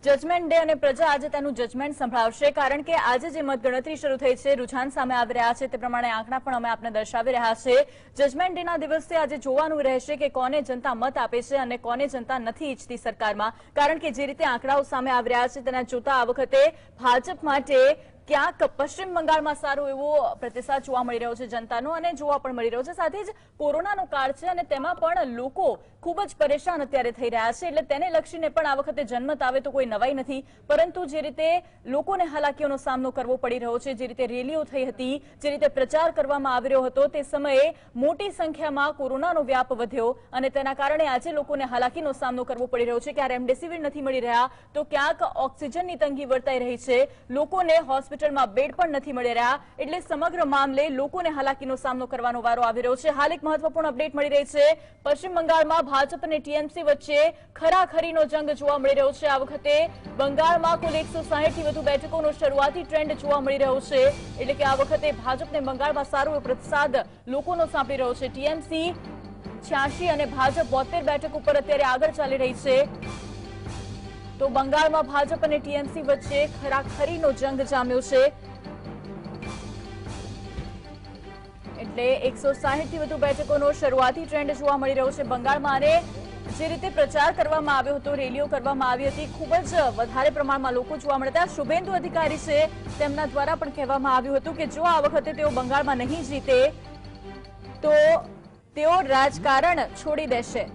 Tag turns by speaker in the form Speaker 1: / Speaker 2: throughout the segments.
Speaker 1: Judgement day અને પ્રજા આજે તેનું જજમેન્ટ સંભળાવશે કારણ કે આજે જે મતગણતરી શરૂ થઈ છે, રૂઝાન સામે આવી રહ્યા છે, તે પ્રમાણે આંકડા પણ અમે આપને દર્શાવી રહ્યા છે। જજમેન્ટ ડેના દિવસે આજે જોવાનું રહેશે કે કોને જનતા મત આપે છે અને કોને જનતા નથી ઈચ્છતી સરકારમાં, કારણ કે જે રીતે આંકડાઓ સામે આવી રહ્યા છે તેના જોતા આ વખતે ભાજપ માટે ક્યાંક પશ્ચિમ બંગાળમાં સારો એવો પ્રતિસાદ જોવા મળી રહ્યો છે જનતાનો અને જોવા પણ મળી રહ્યો છે। સાથે જ કોરોનાનો કાળ છે અને તેમાં પણ લોકો ખૂબ જ પરેશાન અત્યારે થઈ રહ્યા છે, એટલે તેને લક્ષીને પણ આ વખતે જનમત આવે તો કોઈ નવાઈ નથી, પરંતુ જે રીતે લોકોને હાલાકીઓનો સામનો કરવો પડી રહ્યો છે, જે રીતે રેલીઓ થઈ હતી, જે રીતે પ્રચાર કરવામાં આવી રહ્યો હતો, તે સમયે મોટી સંખ્યામાં કોરોનાનો વ્યાપ વધ્યો અને તેના કારણે આજે લોકોને હાલાકીનો સામનો કરવો પડી રહ્યો છે। ક્યાં રેમડેસિવિર નથી મળી રહ્યા તો ક્યાંક ઓક્સિજનની તંગી વર્તાઈ રહી છે, લોકોને હોસ્પિટલમાં બેડ પણ નથી મળી રહ્યા, એટલે સમગ્ર મામલે લોકોને હાલાકીનો સામનો કરવાનો વારો આવી રહ્યો છે। હાલ એક મહત્વપૂર્ણ અપડેટ મળી રહી છે, પશ્ચિમ બંગાળમાં ભાજપ અને ટીએમસી વચ્ચે ખરાખરીનો જંગ જોવા મળી રહ્યો છે। આ વખતે બંગાળમાં કુલ 160 થી વધુ બેઠકોનો શરૂઆતી ટ્રેન્ડ જોવા મળી રહ્યો છે, એટલે કે આ વખતે ભાજપને બંગાળમાં સારો એવો પ્રતિસાદ લોકોનો સાંપડી રહ્યો છે। ટીએમસી 86 અને ભાજપ 72 બેઠક ઉપર અત્યારે આગળ ચાલી રહી છે, તો બંગાળમાં ભાજપ અને ટીએમસી વચ્ચે ખરાખરીનો જંગ જામ્યો છે, એટલે 160 થી વધુ બેઠકોનો શરૂઆતી ટ્રેન્ડ જોવા મળી રહ્યો છે બંગાળમાં। અને જે રીતે પ્રચાર કરવામાં આવ્યો હતો, રેલીઓ કરવામાં આવી હતી, ખૂબ જ વધારે પ્રમાણમાં લોકો જોવા મળતા। શુભેન્દુ અધિકારી છે, તેમના દ્વારા પણ કહેવામાં આવ્યું હતું કે જો આ વખતે તેઓ બંગાળમાં નહીં જીતે તો તેઓ રાજકારણ છોડી દેશે।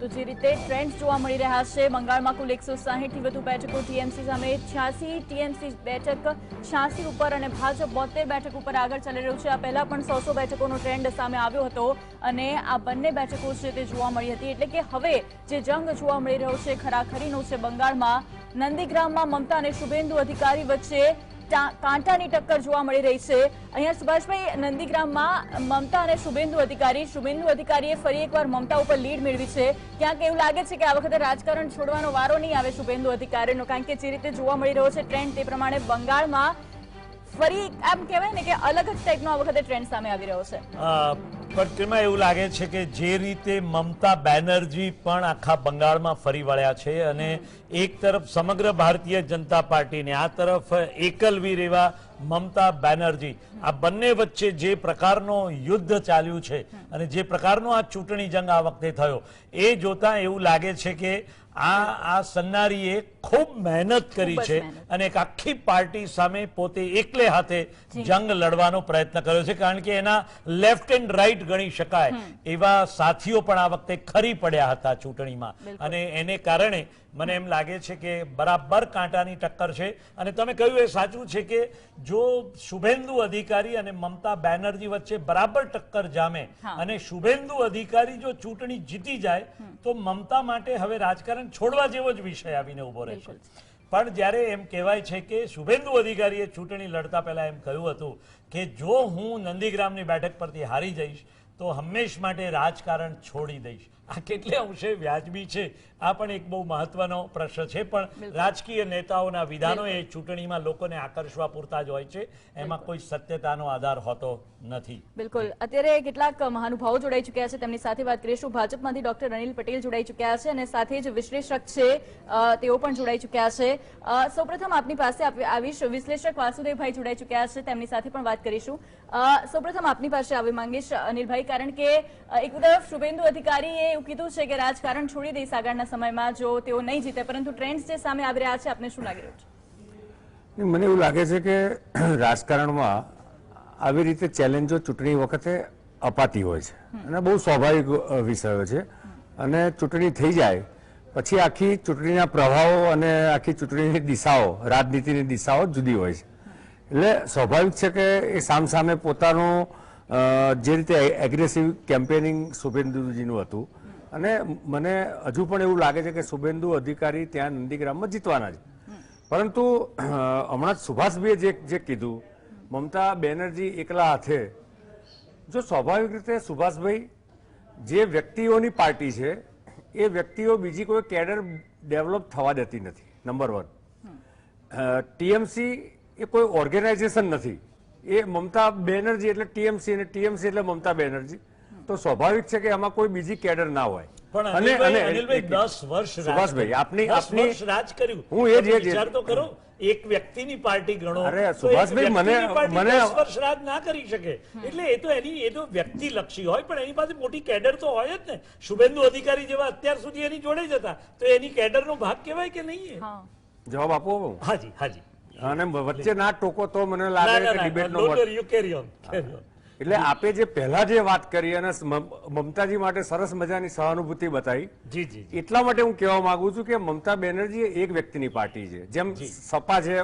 Speaker 1: તો જે રીતે ટ્રેન્ડ જોવા મળી રહ્યા છે, બંગાળમાં કુલ 160 થી વધુ બેઠકો ટીએમસી સામે 86, ટીએમસી બેઠક 86 ઉપર અને ભાજપ 72 બેઠક ઉપર આગળ ચાલી રહ્યું છે। આ પહેલા પણ 100 બેઠકોનો ટ્રેન્ડ સામે આવ્યો હતો અને આ બંને બેઠકો છે તે જોવા મળી હતી, એટલે કે હવે જે જંગ જોવા મળી રહ્યો છે ખરાખરીનો છે બંગાળમાં। નંદીગ્રામમાં મમતા અને શુભેન્દુ અધિકારી વચ્ચે કાંટાની ટક્કર જોવા મળી રહી છે। અહીંયા સુભાષભાઈ, નંદીગ્રામમાં મમતા અને શુભેન્દુ અધિકારીએ ફરી એકવાર મમતા ઉપર લીડ મેળવી છે, ક્યાંક એવું લાગે છે કે આ વખતે રાજકારણ છોડવાનો વારો નહીં આવે શુભેન્દુ અધિકારીનો, કારણ કે જે રીતે જોવા મળી રહ્યો છે ટ્રેન્ડ તે પ્રમાણે બંગાળમાં ફરી એમ કહેવાય ને કે અલગ જ ટાઈપનો આ વખતે ટ્રેન્ડ સામે આવી રહ્યો છે।
Speaker 2: પણ તેમાં એવું લાગે છે કે જે રીતે મમતા બેનર્જી પણ આખા બંગાળમાં ફરી વળ્યા છે અને એક તરફ સમગ્ર ભારતીય જનતા પાર્ટીને, આ તરફ એકલવીર એવા મમતા બેનર્જી, આ બંને વચ્ચે જે પ્રકારનો યુદ્ધ ચાલ્યું છે અને જે પ્રકારનો આ ચૂંટણી જંગ આ વખતે થયો, એ જોતા એવું લાગે છે કે આ સન્નારીએ ખૂબ મહેનત કરી છે અને એક આખી પાર્ટી સામે પોતે એકલે હાથે જંગ લડવાનો પ્રયત્ન કર્યો છે, કારણ કે એના લેફ્ટ એન્ડ રાઈટ ગણી શકાય એવા સાથીઓ પણ આ વખતે ખરી પડ્યા હતા ચૂંટણીમાં અને એને કારણે મને એમ લાગે છે કે બરાબર કાંટાની ટક્કર છે। અને તમે કહ્યું એ સાચું છે કે જો શુભેન્દુ અધિકારી અને મમતા બેનર્જી વચ્ચે બરાબર ટક્કર જામે અને શુભેન્દુ અધિકારી જો ચૂંટણી જીતી જાય તો મમતા માટે હવે રાજકારણ છોડવા જેવો જ વિષય આવીને ઉભો રહેશે। પણ જ્યારે એમ કહેવાય છે કે શુભેન્દુ અધિકારીએ ચૂંટણી લડતા પહેલા એમ કહ્યું હતું કે જો હું નંદીગ્રામની બેઠક પરથી હારી જઈશ તો હંમેશ માટે રાજકારણ છોડી દઈશ। આ કેટલે અંશે વ્યાજબી છે, આ પણ એક બહુ મહત્વનો પ્રશ્ન છે, પણ રાજકીય નેતાઓના વિધાનો એ ચૂંટણીમાં લોકોને આકર્ષવા પૂરતા જ હોય છે, એમાં કોઈ સત્યતાનો આધાર હોતો નથી।
Speaker 1: બિલકુલ, અત્યારે કેટલાક મહાનુભાવો જોડાઈ ચૂક્યા છે, તેમની સાથે વાત કરીશું। ભાજપમાંથી ડોક્ટર અનિલ પટેલ જોડાઈ ચૂક્યા છે અને સાથે જ વિશ્લેષક છે તેઓ પણ જોડાઈ ચૂક્યા છે। સૌપ્રથમ આપની પાસે આવીશ, વિશ્લેષક વાસુદેવભાઈ જોડાઈ ચૂક્યા છે, તેમની સાથે પણ વાત કરીશું। સૌપ્રથમ આપની પાસે આવી માંગીશ અનિલભાઈ, કારણ કે એક તરફ શુભેન્દુ અધિકારીએ એવું કીધું છે કે રાજકારણ છોડી દઈશ આગળના સમયમાં જો તેઓ નહીં જીતે, પરંતુ ટ્રેન્ડ્સ જે સામે આવી રહ્યા છે, આપને શું લાગી રહ્યું છે?
Speaker 3: મને એવું લાગે છે કે રાજકારણમાં આવી રીતે ચેલેન્જો ચૂંટણી વખતે અપાતી હોય છે અને બહુ સ્વાભાવિક વિષયો છે અને ચૂંટણી થઈ જાય પછી આખી ચૂંટણીના પ્રભાવો અને આખી ચૂંટણીની દિશાઓ, રાજનીતિની દિશાઓ જુદી હોય છે, એટલે સ્વાભાવિક છે કે એ સામસામે પોતાનું જે રીતે એગ્રેસિવ કેમ્પેનિંગ શુભેન્દુજીનું હતું અને મને હજુ પણ એવું લાગે છે કે શુભેન્દુ અધિકારી ત્યાં નંદીગ્રામમાં જીતવાના છે, પરંતુ હમણાં સુભાષભાઈએ જે કીધું મમતા બેનર્જી એકલા હાથે, જો સ્વાભાવિક રીતે સુભાષભાઈ જે વ્યક્તિઓની પાર્ટી છે એ વ્યક્તિઓ બીજી કોઈ કેડર ડેવલપ થવા દેતી નથી, નંબર 1। ટીએમસી એ કોઈ ઓર્ગેનાઇઝેશન નથી, એ મમતા બેનર્જી એટલે ટીએમસી અને ટીએમસી એટલે મમતા બેનર્જી, તો સ્વાભાવિક છે કે એમાં કોઈ બીજી કેડર ના હોય.
Speaker 2: પણ અનિલભાઈ 10 વર્ષ
Speaker 3: સુભાષભાઈ, આપની
Speaker 2: રાજ કર્યું.
Speaker 3: હું એ જ
Speaker 2: વિચાર તો કરો, એક વ્યક્તિની પાર્ટી ગણો.
Speaker 3: અરે સુભાષભાઈ, મને
Speaker 2: 10 વર્ષ રાજ ના કરી શકે. એટલે એ તો વ્યક્તિલક્ષી હોય, પણ એની પાસે મોટી કેડર તો હોય જ ને. શુભેન્દુ અધિકારી જેવા અત્યાર સુધી એની જોડે જ હતા, તો એની કેડરનો ભાગ કહેવાય કે નહીં?
Speaker 3: જવાબ આપો.
Speaker 2: હાજી.
Speaker 3: અને વચ્ચે ના ટોકો તો મને લાગે કે ડિબેટનો એટલે આપે જે પહેલા જે વાત કરી અને મમતાજી માટે સરસ મજાની સહાનુભૂતિ બતાવી,
Speaker 2: જી
Speaker 3: એટલા માટે હું કહેવા માંગુ છું કે મમતા બેનર્જી એક વ્યક્તિની પાર્ટી છે. જેમ સપા છે,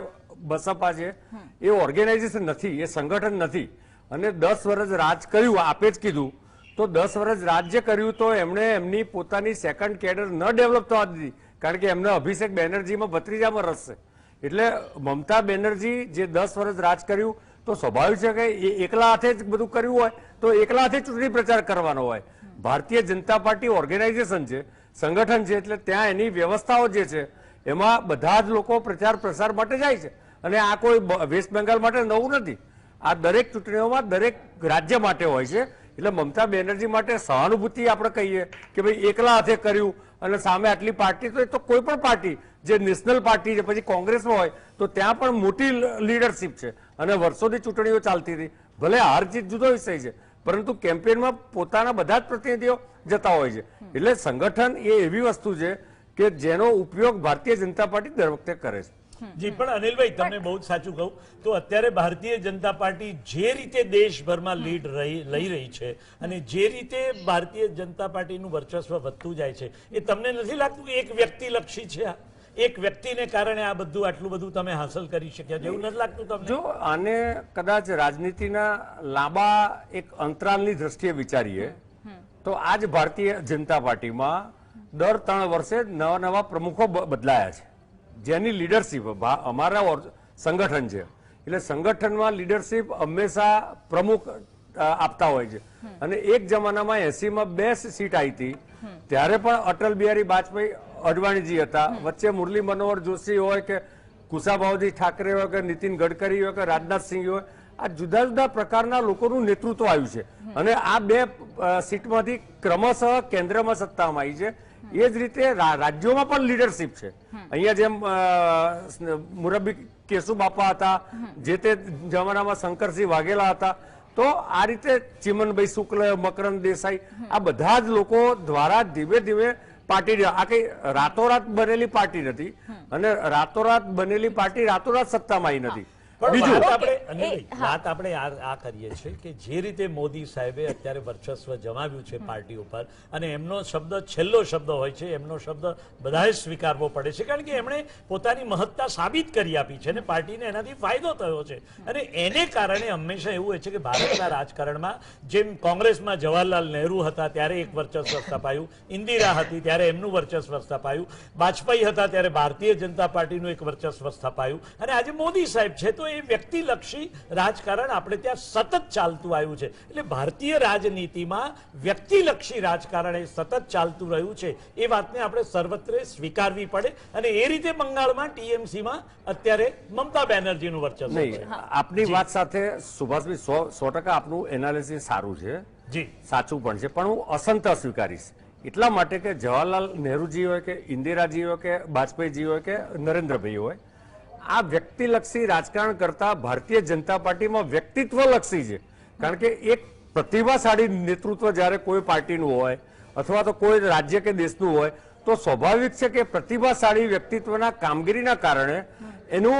Speaker 3: બસપા છે, એ ઓર્ગેનાઇઝેશન નથી, એ સંગઠન નથી. અને 10 વર્ષ રાજ કર્યું, આપે જ કીધું, તો 10 વર્ષ રાજ્ય કર્યું તો એમણે એમની પોતાની સેકન્ડ કેડર ન ડેવલપ થવા દીધી, કારણ કે એમને અભિષેક બેનર્જીમાં ભત્રીજામાં રસ છે. એટલે મમતા બેનર્જી જે 10 વર્ષ રાજ કર્યું, તો સ્વાભાવિક છે કે એકલા હાથે જ બધું કર્યું હોય તો એકલા હાથે ચૂંટણી પ્રચાર કરવાનો હોય. ભારતીય જનતા પાર્ટી ઓર્ગેનાઇઝેશન છે, સંગઠન છે, એટલે ત્યાં એની વ્યવસ્થાઓ જે છે એમાં બધા જ લોકો પ્રચાર પ્રસાર માટે જાય છે. અને આ કોઈ વેસ્ટ બેંગાલ માટે નવું નથી, આ દરેક ચૂંટણીઓમાં દરેક રાજ્ય માટે હોય છે. એટલે મમતા બેનર્જી માટે સહાનુભૂતિ આપણે કહીએ કે ભાઈ એકલા હાથે કર્યું અને સામે આટલી પાર્ટી, તો એ તો કોઈ પણ પાર્ટી જે નેશનલ પાર્ટી છે, પછી કોંગ્રેસમાં હોય તો ત્યાં પણ મોટી લીડરશીપ છે અને વર્ષોથી ચૂંટણીઓ ચાલતી હતી. ભલે હાર જીત જુદો વિષય છે, પરંતુ કેમ્પેનમાં પોતાના બધા જ પ્રતિનિધિઓ જતા હોય છે. એટલે સંગઠન એ એવી વસ્તુ છે કે જેનો ઉપયોગ ભારતીય જનતા પાર્ટી દર વખતે કરે છે.
Speaker 2: જી, પણ અનિલભાઈ, તમને બહુ જ સાચું કહું તો અત્યારે ભારતીય જનતા પાર્ટી જે રીતે દેશભરમાં લીડ લઈ રહી છે અને જે રીતે ભારતીય જનતા પાર્ટીનું વર્ચસ્વ વધતું જાય છે, એ તમને નથી લાગતું કે એક વ્યક્તિલક્ષી છે? એક વ્યક્તિને કારણે આ બધું આટલું બધું તમે હાંસલ કરી શક્યા, જેવું નથી લાગતું તમને?
Speaker 3: જો આને કદાચ રાજનીતિના લાંબા એક અંતરાલની દ્રષ્ટિએ વિચારીએ તો આજ ભારતીય જનતા પાર્ટીમાં દર 3 વર્ષે નવા પ્રમુખો બદલાયા છે, જેની લીડરશીપ અમારા સંગઠન છે. એટલે સંગઠનમાં લીડરશીપ હંમેશા પ્રમુખ આપતા હોય છે. અને એક જમાનામાં 80માં 2 સીટ આવી હતી, ત્યારે પણ અટલ બિહારી વાજપેયી અડવાણીજી હતા, વચ્ચે મુરલી મનોહર જોશી હોય કે કુશાભાઉજી ઠાકરે હોય કે નીતિન ગડકરી હોય કે રાજનાથસિંહ હોય, આ જુદા જુદા પ્રકારના લોકોનું નેતૃત્વ આવ્યું છે. અને આ 2 સીટમાંથી ક્રમશઃ કેન્દ્રમાં સત્તામાં આવી છે. એ જ રીતે રાજ્યોમાં પણ લીડરશીપ છે. અહીંયા જેમ મુરબ્બી કેશુબાપા હતા, જે તે જમાનામાં શંકરસિંહ વાઘેલા હતા, તો આ રીતે ચિમનભાઈ શુક્લ, મકરંદ દેસાઈ, આ બધા જ લોકો દ્વારા ધીમે ધીમે પાર્ટી, આ કઈ રાતોરાત બનેલી પાર્ટી નથી અને રાતોરાત બનેલી પાર્ટી રાતોરાત સત્તામાં આવી નથી.
Speaker 2: બીજું વાત આપણે આ કરીએ છીએ કે જે રીતે મોદી સાહેબે અત્યારે વર્ચસ્વ જમાવ્યું છે પાર્ટી ઉપર, અને એમનો શબ્દ છેલ્લો શબ્દ હોય છે, એમનો શબ્દ બધાએ સ્વીકારવો પડે છે, કારણ કે એમણે પોતાની મહત્તા સાબિત કરી આપી છે અને પાર્ટીને એનાથી ફાયદો થયો છે. અને એને કારણે હંમેશા એવું હોય છે કે ભારતના રાજકારણમાં જેમ કોંગ્રેસમાં જવાહરલાલ નહેરુ હતા ત્યારે એક વર્ચસ્વ સ્થપાયું, ઇન્દિરા હતી ત્યારે એમનું વર્ચસ્વ સ્થપાયું, વાજપેયી હતા ત્યારે ભારતીય જનતા પાર્ટીનું એક વર્ચસ્વ સ્થપાયું, અને આજે મોદી સાહેબ છે તો એ વ્યક્તિલક્ષી રાજકારણ આપણે ત્યાં સતત ચાલતું આવ્યું છે. એટલે ભારતીય રાજનીતિમાં વ્યક્તિલક્ષી રાજકારણ એ સતત ચાલતું રહ્યું છે, એ વાતને આપણે સર્વત્ર સ્વીકારવી પડે. અને એ રીતે બંગાળમાં ટીએમસીમાં અત્યારે મમતા બેનર્જીનું વર્ચસ્વ છે.
Speaker 3: આપની વાત સાથે સુભાષભાઈ 100% આપનું એનાલિસિસ સારું છે, જી સાચું પણ છે, પણ હું અસંતોષ સ્વીકારીશ એટલા માટે કે જવાહરલાલ નહેરુજી હોય કે ઇન્દિરાજી હોય કે વાજપેયીજી હોય કે નરેન્દ્રભાઈ હોય, આ વ્યક્તિલક્ષી રાજકારણ કરતા ભારતીય જનતા પાર્ટીમાં વ્યક્તિત્વલક્ષી છે. કારણ કે એક પ્રતિભાશાળી નેતૃત્વ જ્યારે કોઈ પાર્ટીનું હોય અથવા તો કોઈ રાજ્ય કે દેશનું હોય, તો સ્વાભાવિક છે કે પ્રતિભાશાળી વ્યક્તિત્વના કામગીરીના કારણે એનું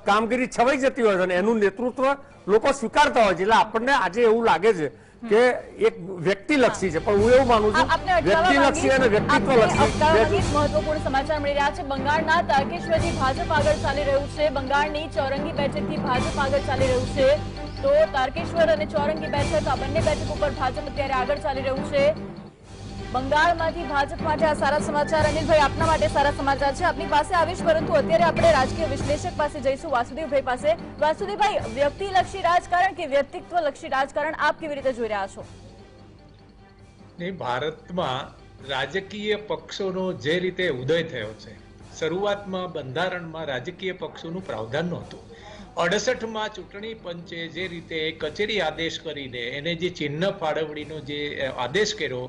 Speaker 3: કામગીરી છવાઈ જતી હોય છે અને એનું નેતૃત્વ લોકો સ્વીકારતા હોય છે. એટલે આપણને આજે એવું લાગે છે કે એક વ્યક્તિલક્ષી છે, પણ હું એવું માનું છું વ્યક્તિલક્ષી અને વ્યક્તિત્વલક્ષી.
Speaker 1: મહત્વપૂર્ણ સમાચાર મળી રહ્યા છે. બંગાળના તારકેશ્વરથી ભાજપ આગળ ચાલી રહ્યું છે, બંગાળની ચૌરંગી બેઠકથી ભાજપ આગળ ચાલી રહ્યું છે. તો તારકેશ્વર અને ચૌરંગી બેઠક, આ બંને બેઠક ઉપર ભાજપ અત્યારે આગળ ચાલી રહ્યું છે. બંગાળમાંથી ભાજપ માટે આ સારા સમાચાર. અનિલભાઈ, આપના માટે સારા સમાચાર છે, આપની પાસે આવીશ, પરંતુ અત્યારે આપણે રાજકીય વિશ્લેષક પાસે જઈશું, વાસુદેવભાઈ પાસે. વાસુદેવભાઈ, વ્યક્તિલક્ષી રાજકારણ કે વ્યક્તિત્વલક્ષી રાજકારણ આપ કેવી રીતે જોઈ રહ્યા છો?
Speaker 4: ભારતમાં રાજકીય પક્ષોનો જે રીતે ઉદય થયો છે, શરૂઆતમાં બંધારણમાં રાજકીય પક્ષોનું પ્રાવધાન નહોતું, 68માં ચૂંટણી પંચે જે રીતે કચેરી આદેશ કરીને એને જે ચિહ્ન ફાળવણીનો જે આદેશ કર્યો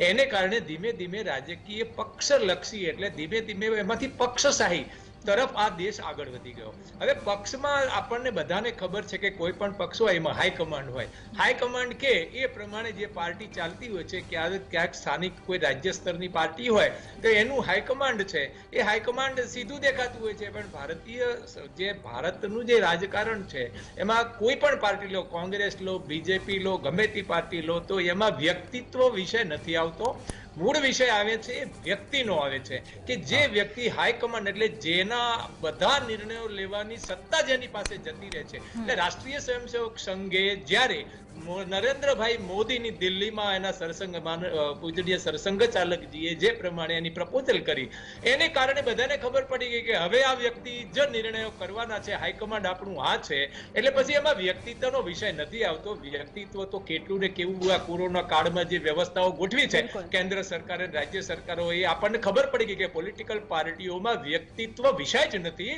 Speaker 4: એને કારણે ધીમે ધીમે રાજકીય પક્ષલક્ષી એટલે ધીમે ધીમે એમાંથી પક્ષશાહી તરફ આ દેશ આગળ વધી ગયો. હવે પક્ષમાં આપણને બધાને ખબર છે કે કોઈ પણ પક્ષ હોય એમાં હાઈકમાન્ડ હોય. હાઈકમાન્ડ કે એ પ્રમાણે જે પાર્ટી ચાલતી હોય છે, ક્યાંક સ્થાનિક કોઈ રાજ્ય સ્તરની પાર્ટી હોય તો એનું હાઈકમાન્ડ છે એ હાઈકમાન્ડ સીધું દેખાતું હોય છે. પણ જે ભારતનું જે રાજકારણ છે એમાં કોઈ પણ પાર્ટી લો, કોંગ્રેસ લો, બીજેપી લો, ગમે તે પાર્ટી લો, તો એમાં વ્યક્તિત્વ વિષય નથી આવતો. મૂળ વિષય આવે છે એ વ્યક્તિનો આવે છે કે જે વ્યક્તિ હાઈકમાન્ડ એટલે જેના બધા નિર્ણયો લેવાની સત્તા જેની પાસે જતી રહે છે. એટલે રાષ્ટ્રીય સ્વયંસેવક સંઘે જ્યારે નરેન્દ્રભાઈ મોદીની દિલ્હીમાં એના સરસંઘ પૂજનીય સરસંઘ ચાલકજીએ જે પ્રમાણે એની પ્રપોઝલ કરી એને કારણે બધાને ખબર પડી ગઈ કે હવે આ વ્યક્તિ જ નિર્ણયો કરવાના છે, હાઈકમાન્ડ આપણું આ છે. એટલે પછી એમાં વ્યક્તિત્વનો વિષય નથી આવતો. વ્યક્તિત્વ તો કેટલું ને કેવું આ કોરોના કાળમાં જે વ્યવસ્થાઓ ગોઠવી છે કેન્દ્ર સરકાર અને રાજ્ય સરકારો, એ આપણને ખબર પડી ગઈ કે પોલિટિકલ પાર્ટીઓમાં વ્યક્તિત્વ વિષય જ નથી.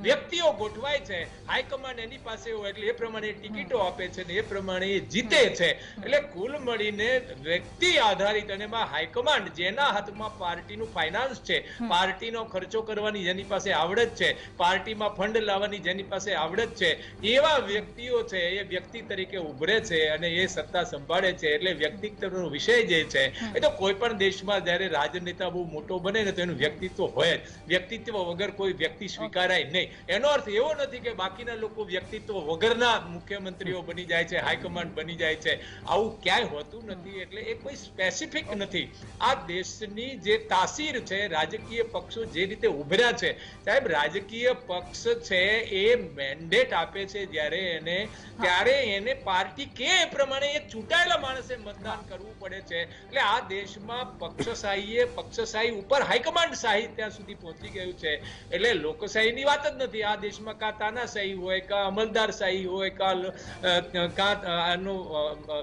Speaker 4: વ્યક્તિઓ ગોઠવાય છે, હાઈકમાન્ડ એની પાસે હોય એટલે એ પ્રમાણે ટિકિટો આપે છે ને એ પ્રમાણે જીતે છે. એટલે કુલ મળીને વ્યક્તિ આધારિત અને એમાં હાઈકમાન્ડ જેના હાથમાં પાર્ટીનું ફાઇનાન્સ છે, પાર્ટીનો ખર્ચો કરવાની જેની પાસે આવડત છે, પાર્ટીમાં ફંડ લાવવાની જેની પાસે આવડત છે, એવા વ્યક્તિઓ છે એ વ્યક્તિ તરીકે ઉભરે છે અને એ સત્તા સંભાળે છે. એટલે વ્યક્તિત્વનો વિષય જે છે એ તો કોઈ પણ દેશમાં જ્યારે રાજનેતા બહુ મોટો બને ને તો એનું વ્યક્તિત્વ હોય જ. વ્યક્તિત્વ વગર કોઈ વ્યક્તિ સ્વીકારાય નહીં. એનો અર્થ એવો નથી કે બાકીના લોકો વ્યક્તિત્વ વગરના મુખ્યમંત્રીઓ બની જાય છે, હાઈકમાન્ડ બની જાય છે. આવું ક્યાંય હોતું નથી. એટલે એ કોઈ સ્પેસિફિક નથી. આ દેશની જે તાસીર છે, રાજકીય પક્ષો જે રીતે ઉભર્યા છે, સાહેબ રાજકીય પક્ષ છે એ મેન્ડેટ આપે છે જ્યારે એને, ત્યારે એને પાર્ટી કે એ પ્રમાણે એ ચૂંટાયેલા માણસે મતદાન કરવું પડે છે. એટલે આ દેશમાં પક્ષશાહી ઉપર હાઈકમાન્ડ શાહી ત્યાં સુધી પહોંચી ગયું છે. એટલે લોકશાહીની વાત જ નથી. આ દેશમાં કા તાનાશાહી હોય, કા અમલદારશાહી હોય, કા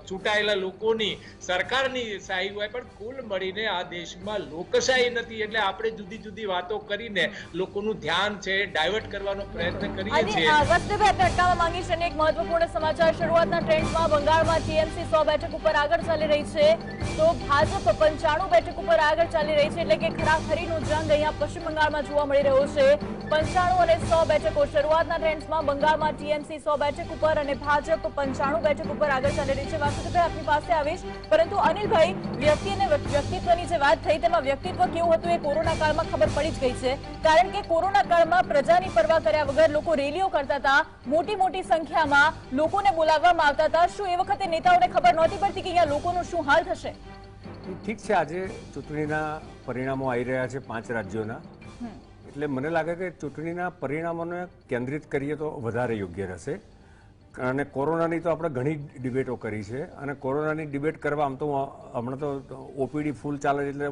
Speaker 4: ચૂંટાયેલા લોકોની સરકારની શાહી હોય, પણ કુલ મળીને આ દેશમાં લોકશાહી નથી. એટલે આપણે જુદી જુદી વાતો કરીને લોકોનું ધ્યાન છે ડાયવર્ટ કરવાનો પ્રયત્ન કરીએ છીએ.
Speaker 1: વસ્તુભાઈ અટકાવવા માંગીશ અને એક મહત્વપૂર્ણ સમાચાર. શરૂઆતના ટ્રેન્ડમાં બંગાળમાં ટીએમસી 100 બેઠક ઉપર આગળ ચાલી રહી છે તો ભાજપ 95 બેઠક ઉપર આગળ ચાલી રહી છે. એટલે કે ખરાખરીનું જંગ અહીંયા પશ્ચિમ બંગાળમાં જોવા મળી રહ્યો છે. 95 અને 100 બેઠકો શરૂઆતના ટ્રેન્ડમાં બંગાળમાં ટીએમસી 100 બેઠક ઉપર અને ભાજપ 95 બેઠક ઉપર આગળ ચાલી રહી છે. વાસુદેવભાઈ આપની પાસે આવીશ, પરંતુ અનિલભાઈ વ્યક્તિ અને વ્યક્તિત્વની જે વાત થઈ તેમાં વ્યક્તિત્વ કેવું હતું એ કોરોના કાળમાં ખબર પડી જ ગઈ છે. કારણ કે કોરોના કાળમાં પ્રજાની પરવા કર્યા વગર લોકો રેલીઓ કરતા હતા, મોટી મોટી સંખ્યામાં લોકોને બોલાવવામાં આવતા હતા. શું એ વખતે નેતાઓને ખબર નહોતી પડતી કે અહીંયા લોકોનો શું હાલ થશે?
Speaker 3: ઠીક છે, આજે ચૂંટણીના પરિણામો આવી રહ્યા છે 5 રાજ્યોના. એટલે મને લાગે કે ચૂંટણીના પરિણામોને કેન્દ્રિત કરીએ તો વધારે યોગ્ય રહેશે. અને કોરોનાની તો આપણે ઘણી ડિબેટો કરી છે અને કોરોનાની ડિબેટ કરવા આમ તો હમણાં તો ઓપીડી ફૂલ ચાલે એટલે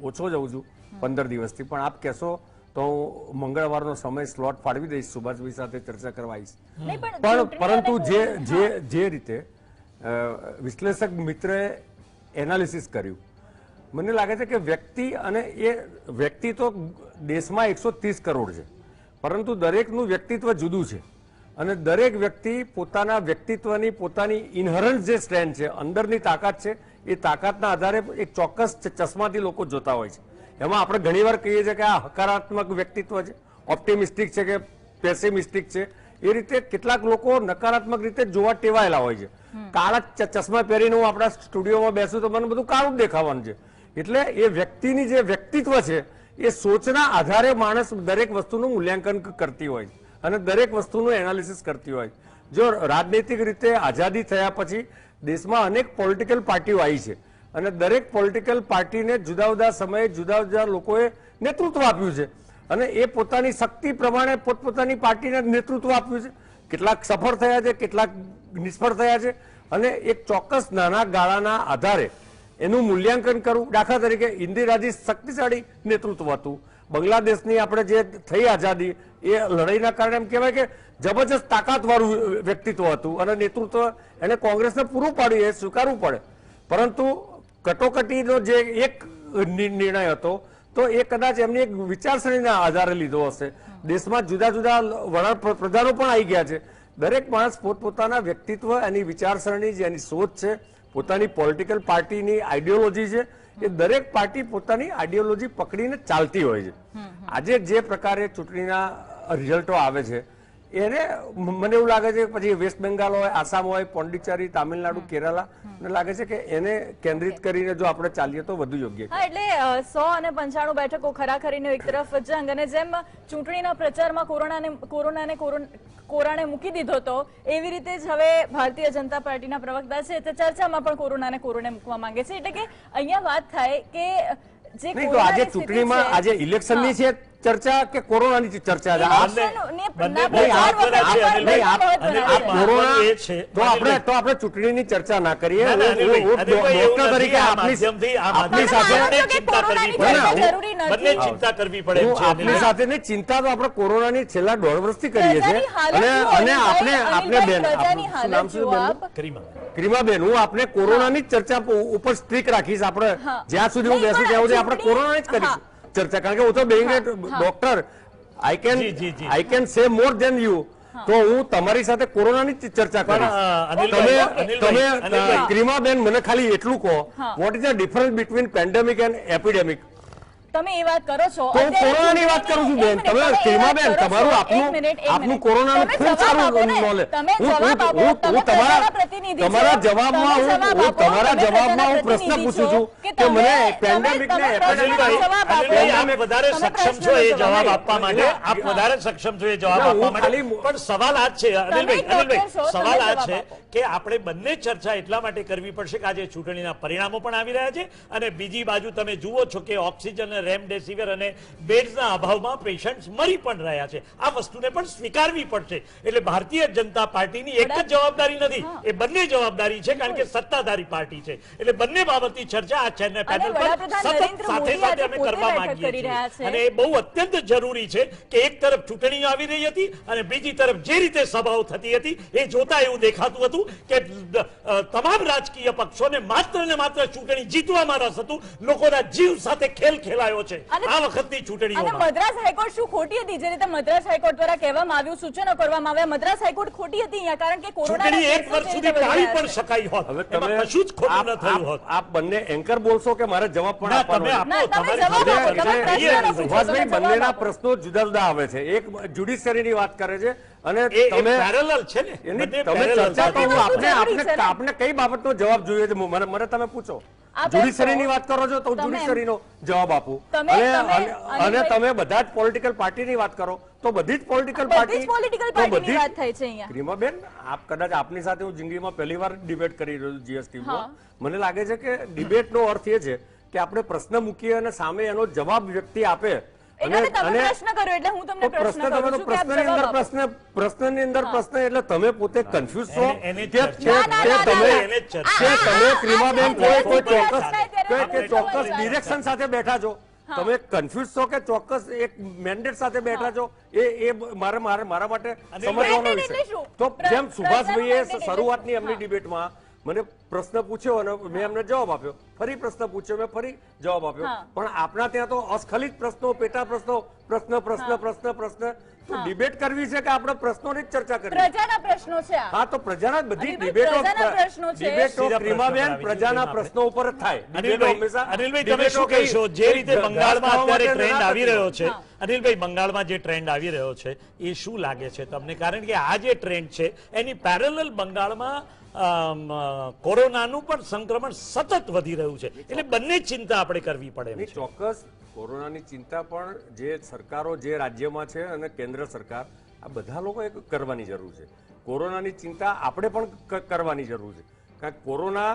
Speaker 3: ઓછો જઉં છું 15 દિવસથી. પણ આપ કહેશો તો હું મંગળવારનો સમય સ્લોટ ફાળવી દઈશ, સુભાષભાઈ સાથે ચર્ચા કરવા આવીશ. પણ પરંતુ જે રીતે વિશ્લેષક મિત્રે એનાલિસિસ કર્યું, મને લાગે છે કે વ્યક્તિ તો દેશમાં 130 કરોડ છે, પરંતુ દરેકનું વ્યક્તિત્વ જુદું છે અને દરેક વ્યક્તિ પોતાના વ્યક્તિત્વની પોતાની ઇનહરન્ટ જે સ્ટ્રેન્થ છે, અંદરની તાકાત છે, એ તાકાતના આધારે એક ચોક્કસ ચશ્માથી લોકો જોતા હોય છે. એમાં આપણે ઘણીવાર કહીએ છીએ કે આ હકારાત્મક વ્યક્તિત્વ છે, ઓપ્ટિમિસ્ટિક છે કે પેસિમિસ્ટિક છે. એ રીતે કેટલાક લોકો નકારાત્મક રીતે જોવા ટેવાયેલા હોય છે. કાળા ચશ્મા પહેરીને હું આપણા સ્ટુડિયોમાં બેસું તો મને બધું કાળું દેખાવાનું છે. એટલે એ વ્યક્તિની જે વ્યક્તિત્વ છે એ સોચના આધારે માણસ દરેક વસ્તુનું મૂલ્યાંકન કરતી હોય છે અને દરેક વસ્તુનું એનાલિસિસ કરતી હોય. જો રાજનૈતિક રીતે આઝાદી થયા પછી દેશમાં અનેક પોલિટિકલ પાર્ટીઓ આવી છે અને દરેક પોલિટિકલ પાર્ટીને જુદા જુદા સમયે જુદા જુદા લોકોએ નેતૃત્વ આપ્યું છે અને એ પોતાની શક્તિ પ્રમાણે પોતપોતાની પાર્ટીને નેતૃત્વ આપ્યું છે. કેટલાક સફળ થયા છે, કેટલાક નિષ્ફળ થયા છે અને એક ચોક્કસ નાના ગાળાના આધારે એનું મૂલ્યાંકન કરવું. દાખલા તરીકે ઇન્દિરાજી શક્તિશાળી નેતૃત્વ હતું. બાંગ્લાદેશની આપણે જે થઈ આઝાદી એ લડાઈના કારણે એમ કહેવાય કે જબરજસ્ત તાકાતવાળું વ્યક્તિત્વ હતું અને નેતૃત્વ એને કોંગ્રેસને પૂરું પાડ્યું, એ સ્વીકારવું પડે. પરંતુ કટોકટીનો જે એક નિર્ણય હતો તો એ કદાચ એમની એક વિચારસરણીના આધારે લીધો હશે દેશમાં જુદા જુદા વડાપ્રધાનો પણ આવી ગયા છે. દરેક માણસ પોતપોતાના વ્યક્તિત્વ, એની વિચારસરણી, જે એની સોચ છે, પોતાની પોલિટિકલ પાર્ટીની આઈડિયોલોજી છે, એ દરેક પાર્ટી પોતાની આઈડિયોલોજી પકડીને ચાલતી હોય છે. આજે જે પ્રકારે ચૂંટણીના રિઝલ્ટો આવે છે એને મને એવું લાગે છે પછી વેસ્ટ બેંગાલ હોય, આસામ હોય, પોંડિચેરી, તામિલનાડુ, કેરાલા, મને લાગે છે કે એને કેન્દ્રિત કરીને જો આપણે ચાલીએ તો વધુ યોગ્ય છે.
Speaker 1: હા, એટલે 100 અને 95 બેઠકો ખરાખરીને એક તરફ જંગ, અને જેમ ચૂંટણીના પ્રચારમાં કોરોનાને મૂકી દીધો તો એવી રીતે જ હવે ભારતીય જનતા પાર્ટીના પ્રવક્તા છે તે ચર્ચામાં પણ કોરોને મૂકવા માંગે છે. એટલે કે અહીંયા વાત થાય કે જે
Speaker 3: નહીં તો આજે ચૂંટણીમાં આજે ઇલેક્શનની છે ચર્ચા કે કોરોનાની ચર્ચા છે? તો આપણે ચૂંટણીની ચર્ચા ના કરીએ. ડોક્ટર તરીકે આપની સાથે ચિંતા તો આપણે કોરોનાની છેલ્લા 1.5 વર્ષથી કરીએ છીએ. અને આપણે બેન, શું નામ છે બેન? ક્રીમાબેન, હું આપને કોરોનાની ચર્ચા ઉપર સ્ટ્રીક રાખીશ. આપણે જ્યાં સુધી હું બેસું ત્યાં સુધી આપણે કોરોનાની જ કરીશું ચર્ચા, કારણ કે હું તો being a doctor, I can say more then you. તો હું તમારી સાથે કોરોનાની જ ચર્ચા કરીશ. તમે ક્રીમાબેન મને ખાલી એટલું કહો, what is the difference between pandemic and epidemic?
Speaker 1: તમે એ વાત કરો છો,
Speaker 3: તો હું કોરોનાની વાત કરું છું બેન. તમે ક્રીમાબેન, તમારું આપનું કોરોનાનું ખૂબ સારું નોલેજ. હું તમારા જવાબમાં હું પ્રશ્ન પૂછું છું કે મને પેન્ડેમિક ને
Speaker 2: આપ વધારે સક્ષમ છો એ જવાબ આપવા માટે, આપ વધારે સક્ષમ છો એ જવાબ આપવા માટે. પણ સવાલ આ છે અનિલભાઈ, સવાલ આ છે કે આપણે બંને ચર્ચા એટલા માટે કરવી પડશે કે આજે ચૂંટણીના પરિણામો પણ આવી રહ્યા છે, અને બીજી બાજુ તમે જુઓ છો કે ઓક્સિજન, રેમડેસિવિર અને બેડ્સના અભાવમાં પેશન્ટ્સ મરી પણ રહ્યા છે. આ વસ્તુને પણ સ્વીકારવી પડશે. એટલે ભારતીય જનતા પાર્ટીની એક જ જવાબદારી નથી, એ બંને જવાબદારી છે, કારણ કે સત્તાધારી પાર્ટી છે. એટલે બંને બાબતની ચર્ચા આ ચેનલ પેનલ પર સતત સાથે અમે કરવા માંગીએ છીએ. અને એ બહુ અત્યંત જરૂરી છે કે એક તરફ ચૂંટણી આવી રહી હતી અને બીજી તરફ જે રીતે સભાઓ થતી હતી એ જોતા એવું દેખાતું હતું કે તમામ રાજકીય પક્ષોને માત્ર ને માત્ર ચૂંટણી જીતવામાં રસ હતું. લોકોના જીવ સાથે ખેલ ખેલાયો છે આ વખતની ચૂંટણીઓમાં.
Speaker 1: મદ્રાસ હાઈકોર્ટ શું ખોટી હતી? જે રીતે મદ્રાસ હાઈકોર્ટ દ્વારા કહેવામાં આવ્યું, સૂચનો કરવામાં આવ્યા, મદ્રાસ હાઈકોર્ટ ખોટી હતી અહીંયા, કારણ કે
Speaker 2: ચૂંટણી એક વર્ષ સુધી ટાળી પણ શકાઈ હોત, એમાં કશું જ ખોટું ન થયું હોત.
Speaker 3: આપ બંને એન્કર બોલશો કે મારે જવાબ પણ આપવાનો? સુભાષભાઈ, બંનેના પ્રશ્નો જુદા જુદા આવે છે. એક જ્યુડિશિયરીની વાત કરે છે અને તમે
Speaker 2: પેરેલલ છે ને,
Speaker 3: તમે ચર્ચા તો આપને કઈ બાબતનો જવાબ જોઈએ છે મને તમે પૂછો. જ્યુડિશિયરીની વાત કરો છો તો હું જ્યુડિશિયરીનો જવાબ આપું, અને તમે બધા જ પોલિટિકલ પાર્ટીની વાત કરો તો બધી જ પોલિટિકલ પાર્ટી
Speaker 1: વાત થાય છે અહીંયા.
Speaker 3: ક્રીમાબેન, આપ કદાચ આપની સાથે હું જિંદગીમાં પહેલી વાર ડિબેટ કરી રહ્યો છું જીએસટીમાં. મને લાગે છે કે ડિબેટનો અર્થ એ છે કે આપણે પ્રશ્ન મૂકીએ અને સામે એનો જવાબ વ્યક્તિ આપે. પ્રશ્નની અંદર પ્રશ્ન એટલે તમે પોતે કન્ફ્યુઝ છો તમે ક્રીમાબેન ચોક્કસ ડિરેક્શન સાથે બેઠા છો, તમે કન્ફ્યુઝ છો કે ચોક્કસ એક મેન્ડેટ સાથે બેઠા છો, એ મારા માટે સમજવાનો વિષય. તો જેમ સુભાષભાઈએ શરૂઆતની એમની ડિબેટમાં મને પ્રશ્ન પૂછ્યો અને મેં એમને જવાબ આપ્યો, ફરી પ્રશ્ન પૂછ્યો, મેં ફરી જવાબ આપ્યો, પણ આપણા ત્યાં તો અસ્ખલિત પ્રશ્નો, પેટા પ્રશ્નો, પ્રશ્ન તો ડિબેટ કરવી છે કે આપણે પ્રશ્નોની જ ચર્ચા કરવી?
Speaker 1: પ્રજાના પ્રશ્નો છે.
Speaker 3: હા, તો પ્રજાના બધી ડિબેટો ક્રીમાબેન પ્રજાના પ્રશ્નો ઉપર જ થાય.
Speaker 2: અનિલભાઈ, તમે શું કહેશો? જે રીતે બંગાળમાં અત્યારે ટ્રેન્ડ આવી રહ્યો છે, અનિલભાઈ, બંગાળમાં જે ટ્રેન્ડ આવી રહ્યો છે એ શું લાગે છે તમને? કારણ કે આ જે ટ્રેન્ડ છે એની પેરેલલ બંગાળમાં કોરોનાનું પણ સંક્રમણ સતત વધી રહ્યું છે. એટલે બંને ચિંતા આપણે કરવી પડે.
Speaker 3: ચોક્કસ કોરોનાની ચિંતા પણ જે સરકારો જે રાજ્યમાં છે અને કેન્દ્ર સરકાર, આ બધા લોકોએ કરવાની જરૂર છે. કોરોનાની ચિંતા આપણે પણ કરવાની જરૂર છે, કારણ કે કોરોના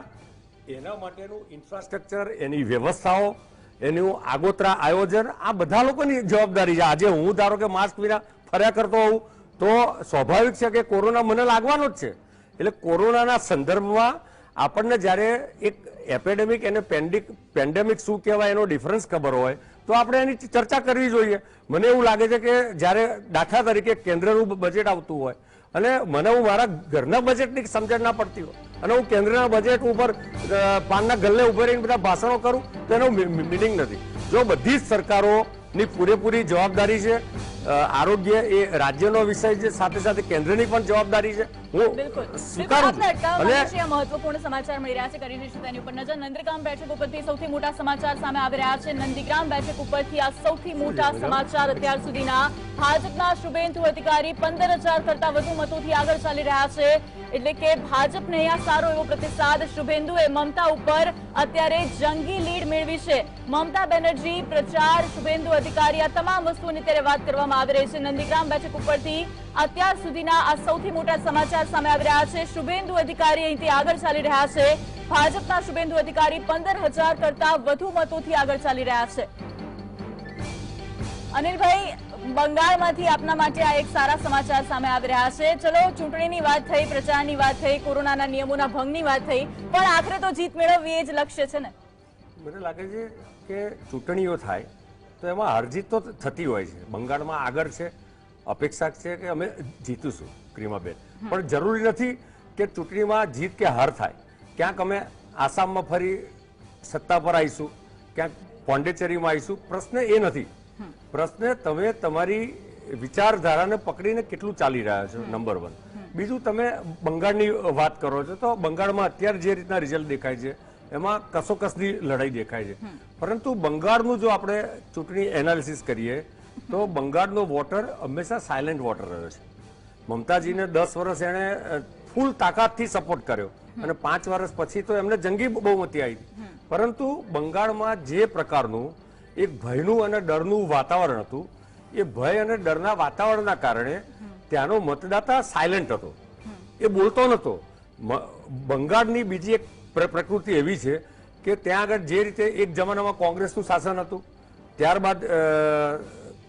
Speaker 3: એના માટેનું ઇન્ફ્રાસ્ટ્રક્ચર, એની વ્યવસ્થાઓ, એનું આગોતરા આયોજન, આ બધા લોકોની જવાબદારી છે. આજે હું ધારો કે માસ્ક વિના ફર્યા કરતો હોઉં તો સ્વાભાવિક છે કે કોરોના મને લાગવાનો જ છે. એટલે કોરોનાના સંદર્ભમાં આપણને જ્યારે એક એપિડેમિક અને પેન્ડેમિક શું કહેવાય એનો ડિફરન્સ ખબર હોય તો આપણે એની ચર્ચા કરવી જોઈએ. મને એવું લાગે છે કે જ્યારે દાખલા તરીકે કેન્દ્રનું બજેટ આવતું હોય અને મને હું મારા ઘરના બજેટની સમજણ ના પડતી હોય અને હું કેન્દ્રના બજેટ ઉપર પાનના ગલ્લે ઉભા રહીને બધા ભાષણો કરું તો એનો મિનિંગ નથી. જો બધી જ સરકારોની પૂરેપૂરી જવાબદારી છે આરોગ્ય એ રાજ્યનો વિષય છે, સાથે સાથે કેન્દ્રની પણ જવાબદારી છે. હું
Speaker 1: બિલકુલ
Speaker 3: સ્વીકારું છું.
Speaker 1: અને મહત્વપૂર્ણ સમાચાર મળી રહ્યા છે, કરી દઈશું તેની ઉપર નજર. નંદીગ્રામ બેઠક ઉપરથી સૌથી મોટા સમાચાર સામે આવી રહ્યા છે. નંદીગ્રામ બેઠક ઉપરથી આ સૌથી મોટા સમાચાર અત્યાર સુધીના. ભાજપના શુભેન્દુ અધિકારી 15,000 કરતા વધુ મતોથી આગળ ચાલી રહ્યા છે. એટલે કે ભાજપને અહીંયા સારો એવો પ્રતિસાદ. શુભેન્દુએ મમતા ઉપર અત્યારે જંગી લીડ મેળવી છે. મમતા બેનર્જી, પ્રચાર, શુભેન્દુ અધિકારી, આ તમામ વસ્તુઓની અત્યારે વાત કરવામાં આવી રહી છે. નંદીગ્રામ બેઠક ઉપરથી અત્યાર સુધીના આ સૌથી મોટા સમાચાર સામે આવી રહ્યા છે. શુભેન્દુ અધિકારી અહીંથી આગળ ચાલી રહ્યા છે. ભાજપના શુભેન્દુ અધિકારી 15,000 કરતા વધુ મતોથી આગળ ચાલી રહ્યા છે. અનિલભાઈ, બંગાળમાંથી આપના માટે આ એક સારા સમાચાર સામે આવી રહ્યા છે. ચલો, ચૂંટણીની વાત થઈ, પ્રચારની વાત થઈ, કોરોનાના નિયમોના ભંગની વાત થઈ, પણ આખરે તો જીત મેળવવી એ જ લક્ષ્ય છે ને?
Speaker 3: મને લાગે છે કે ચૂંટણીઓ થાય તો એમાં હારજીત તો થતી હોય છે. બંગાળમાં આગળ છે, અપેક્ષા છે કે અમે જીતીશું ક્રીમાબેન, પણ જરૂરી નથી કે ચૂંટણીમાં જીત કે હાર થાય. ક્યાંક અમે આસામમાં ફરી સત્તા પર આવીશું, ક્યાંક પોંડિચેરીમાં આવીશું. પ્રશ્ન એ નથી. પ્રશ્ન તમે તમારી વિચારધારાને પકડીને કેટલું ચાલી રહ્યા છો, નંબર 1. બીજું, તમે બંગાળની વાત કરો છો તો બંગાળમાં અત્યારે જે રીતના રિઝલ્ટ દેખાય છે એમાં કસોકસની લડાઈ દેખાય છે. પરંતુ બંગાળનું જો આપણે ચૂંટણી એનાલિસિસ કરીએ તો બંગાળનો વોટર હંમેશા સાયલેન્ટ વોટર રહ્યો છે. મમતાજીને 10 વર્ષ એણે ફૂલ તાકાતથી સપોર્ટ કર્યો અને 5 વર્ષ પછી તો એમને જંગી બહુમતી આવી. પરંતુ બંગાળમાં જે પ્રકારનું એક ભયનું અને ડરનું વાતાવરણ હતું, એ ભય અને ડરના વાતાવરણના કારણે ત્યાંનો મતદાતા સાયલેન્ટ હતો, એ બોલતો નહોતો. બંગાળની બીજી એક પ્રકૃતિ એવી છે કે ત્યાં આગળ જે રીતે એક જમાનામાં કોંગ્રેસનું શાસન હતું, ત્યારબાદ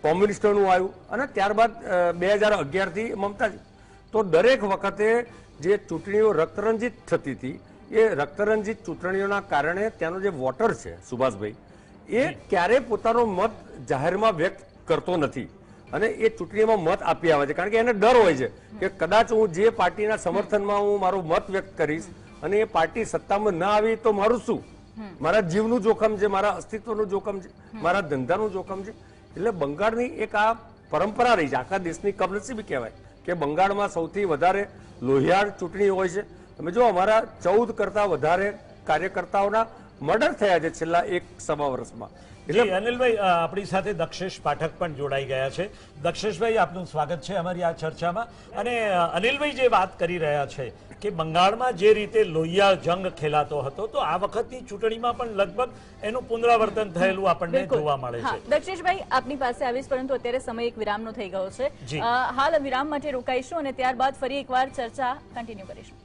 Speaker 3: કોમ્યુનિસ્ટોનું આવ્યું અને ત્યારબાદ 2011થી મમતાજી. તો દરેક વખતે જે ચૂંટણીઓ રક્તરંજિત થતી હતી, એ રક્તરંજિત ચૂંટણીઓના કારણે ત્યાંનો જે વોટર છે સુભાષભાઈ, એ ક્યારે પોતાનો મત જાહેરમાં વ્યક્ત કરતો નથી અને એ ચૂંટણીમાં મત આપી આવે છે. કારણ કે એને ડર હોય છે કે કદાચ હું જે પાર્ટીના સમર્થનમાં હું મારો મત વ્યક્ત કરીશ અને એ પાર્ટી સત્તામાં ના આવી તો મારું શું? મારા જીવનું જોખમ છે, મારા અસ્તિત્વનું જોખમ છે, મારા ધંધાનું જોખમ છે. એટલે બંગાળની એક આ પરંપરા રહી છે, આખા દેશની કમનસીબી કહેવાય કે બંગાળમાં સૌથી વધારે લોહિયાળ ચૂંટણી હોય છે. તમે જો અમારા 14 કરતા વધારે કાર્યકર્તાઓના મર્ડર થયા છે છેલ્લા 1-1.5 વર્ષમાં.
Speaker 2: એટલે અનિલભાઈ, આપણી સાથે દક્ષેશ પાઠક પણ જોડાઈ ગયા છે. દક્ષેશભાઈ, આપનું સ્વાગત છે અમારી આ ચર્ચામાં. અને અનિલભાઈ જે વાત કરી રહ્યા છે કે બંગાળમાં જે રીતે લોહિયાળ જંગ ખેલાતો હતો, તો આ વખતની ચૂંટણીમાં પણ લગભગ એનું પુનરાવર્તન થયેલું આપણને જોવા મળે છે.
Speaker 1: દક્ષેશભાઈ, આપની પાસે આવીશ, પરંતુ અત્યારે સમય એક વિરામનો થઈ ગયો છે. હાલ વિરામ માટે રોકાઈશું અને ત્યારબાદ ફરી એકવાર ચર્ચા કન્ટિન્યુ કરીશું.